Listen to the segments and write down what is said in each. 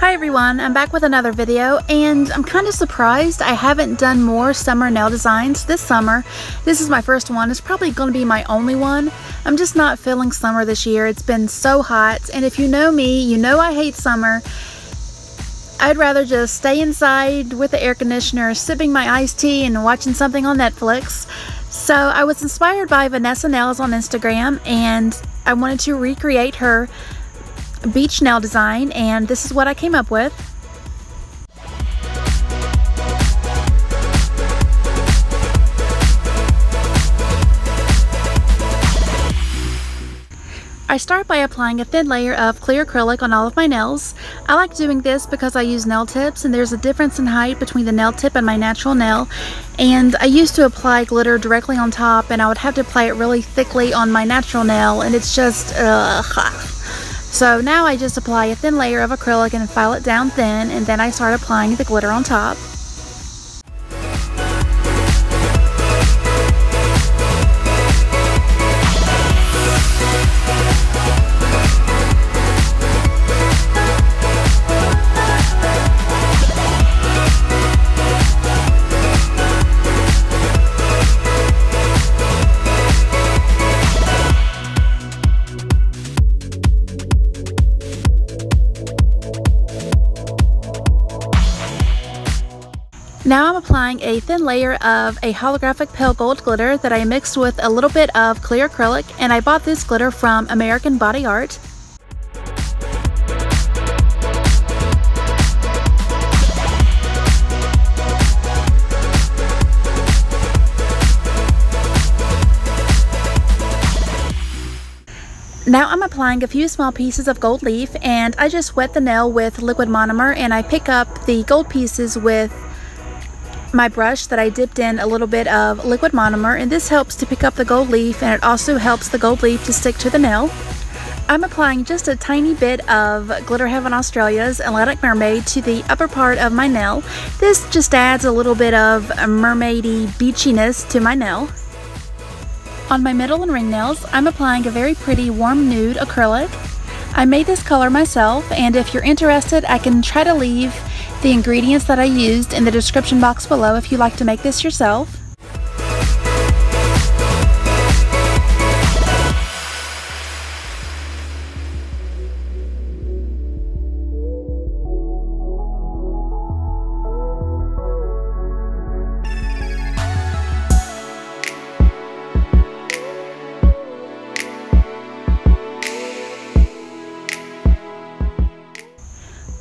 Hi everyone, I'm back with another video, and I'm kind of surprised I haven't done more summer nail designs this summer. This is my first one. It's probably going to be my only one. I'm just not feeling summer this year. It's been so hot, and if you know me, you know I hate summer. I'd rather just stay inside with the air conditioner, sipping my iced tea and watching something on Netflix. So I was inspired by Vanessa Nails on Instagram, and I wanted to recreate her beach nail design, and this is what I came up with. I start by applying a thin layer of clear acrylic on all of my nails. I like doing this because I use nail tips and there's a difference in height between the nail tip and my natural nail, and I used to apply glitter directly on top and I would have to apply it really thickly on my natural nail, and it's just So now I just apply a thin layer of acrylic and file it down thin, and then I start applying the glitter on top. Now I'm applying a thin layer of a holographic pale gold glitter that I mixed with a little bit of clear acrylic, and I bought this glitter from American Body Art. Now I'm applying a few small pieces of gold leaf, and I just wet the nail with liquid monomer, and I pick up the gold pieces with my brush that I dipped in a little bit of liquid monomer, and this helps to pick up the gold leaf, and it also helps the gold leaf to stick to the nail. I'm applying just a tiny bit of Glitter Heaven Australia's Atlantic Mermaid to the upper part of my nail. This just adds a little bit of mermaidy beachiness to my nail. On my middle and ring nails, I'm applying a very pretty warm nude acrylic. I made this color myself, and if you're interested, I can try to leave the ingredients that I used in the description box below if you'd like to make this yourself.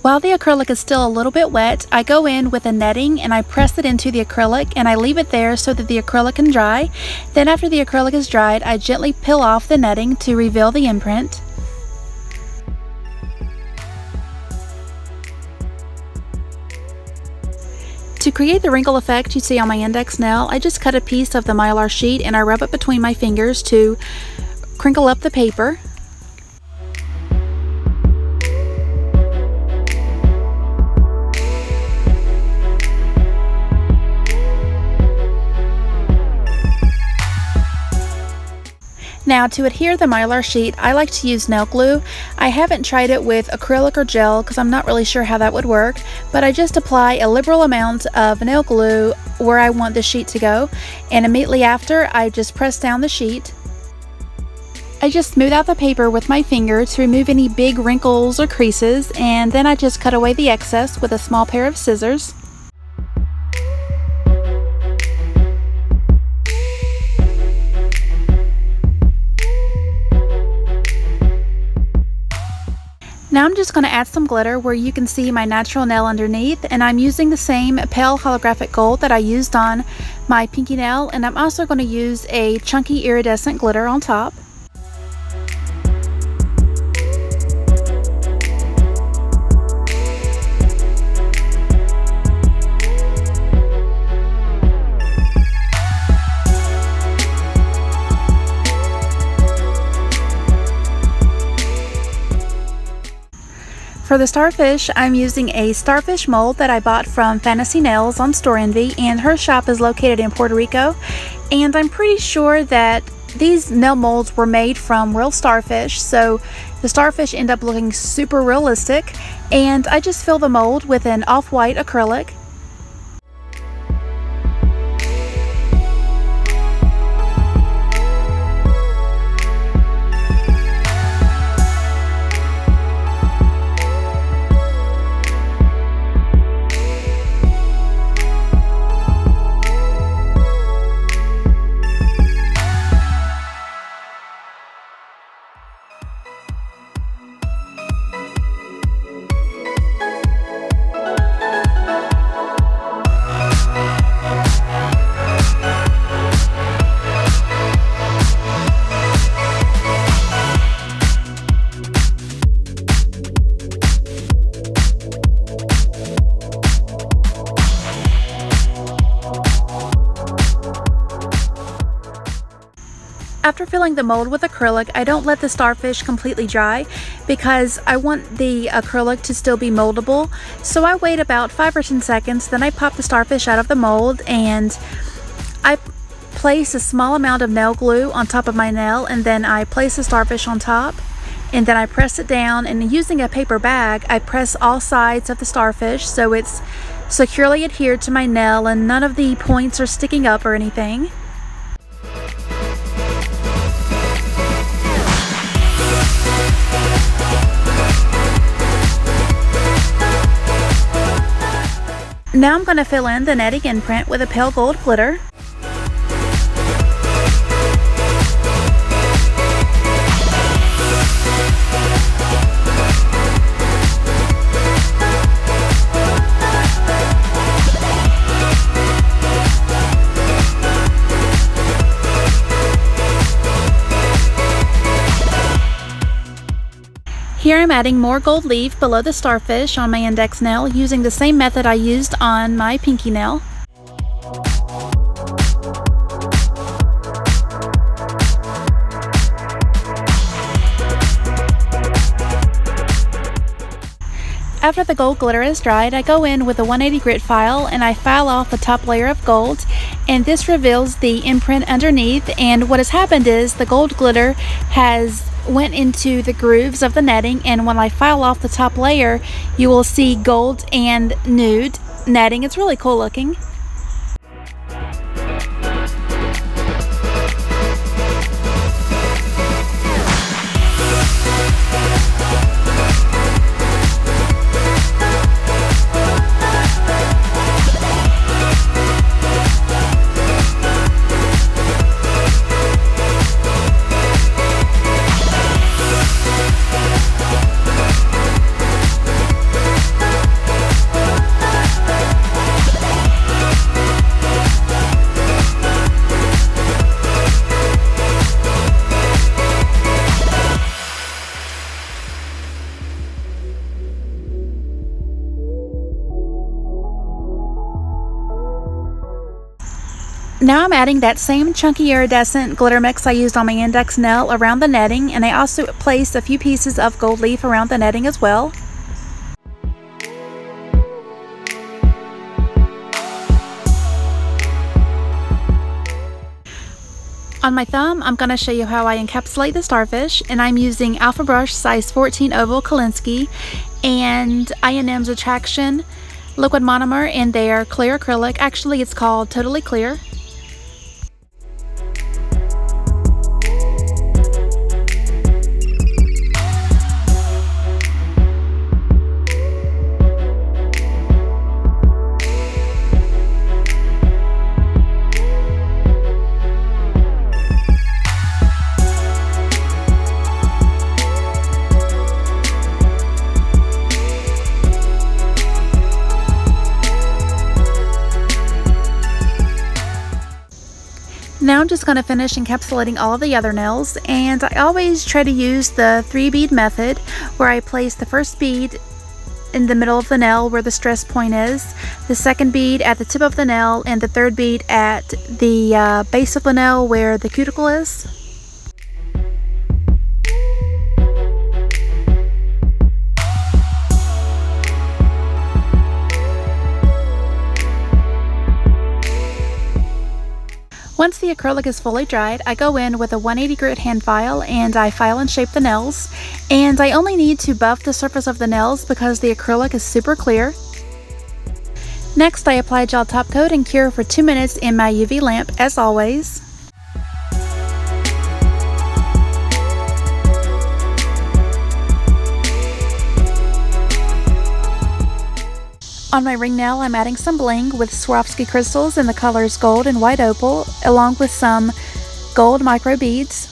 While the acrylic is still a little bit wet, I go in with a netting and I press it into the acrylic, and I leave it there so that the acrylic can dry. Then after the acrylic is dried, I gently peel off the netting to reveal the imprint. To create the wrinkle effect you see on my index nail, I just cut a piece of the mylar sheet and I rub it between my fingers to crinkle up the paper. Now to adhere the mylar sheet, I like to use nail glue. I haven't tried it with acrylic or gel because I'm not really sure how that would work, but I just apply a liberal amount of nail glue where I want the sheet to go, and immediately after I just press down the sheet. I just smooth out the paper with my finger to remove any big wrinkles or creases, and then I just cut away the excess with a small pair of scissors. Now I'm just going to add some glitter where you can see my natural nail underneath, and I'm using the same pale holographic gold that I used on my pinky nail, and I'm also going to use a chunky iridescent glitter on top. For the starfish, I'm using a starfish mold that I bought from Fantasy Nails on Store Envy, and her shop is located in Puerto Rico, and I'm pretty sure that these nail molds were made from real starfish, so The starfish end up looking super realistic, and I just fill the mold with an off-white acrylic. After filling the mold with acrylic, I don't let the starfish completely dry because I want the acrylic to still be moldable. So I wait about 5 or 10 seconds, then I pop the starfish out of the mold and I place a small amount of nail glue on top of my nail, and then I place the starfish on top, and then I press it down, and using a paper bag, I press all sides of the starfish so it's securely adhered to my nail and none of the points are sticking up or anything. Now I'm going to fill in the netting imprint with a pale gold glitter. Here I'm adding more gold leaf below the starfish on my index nail using the same method I used on my pinky nail. After the gold glitter is dried, I go in with a 180 grit file and I file off the top layer of gold, and this reveals the imprint underneath. And what has happened is the gold glitter has went into the grooves of the netting, and when I file off the top layer you will see gold and nude netting. It's really cool looking. Now I'm adding that same chunky iridescent glitter mix I used on my index nail around the netting, and I also placed a few pieces of gold leaf around the netting as well. On my thumb, I'm going to show you how I encapsulate the starfish, and I'm using Alpha Brush size 14 oval Kolinsky and I&M's Attraction liquid monomer in their clear acrylic. Actually, it's called Totally Clear. Now I'm just going to finish encapsulating all of the other nails, and I always try to use the 3-bead method where I place the first bead in the middle of the nail where the stress point is, the second bead at the tip of the nail, and the third bead at the base of the nail where the cuticle is. Once the acrylic is fully dried, I go in with a 180 grit hand file and I file and shape the nails. And I only need to buff the surface of the nails because the acrylic is super clear. Next, I apply gel top coat and cure for 2 minutes in my UV lamp as always. On my ring nail, I'm adding some bling with Swarovski crystals in the colors gold and white opal, along with some gold micro beads.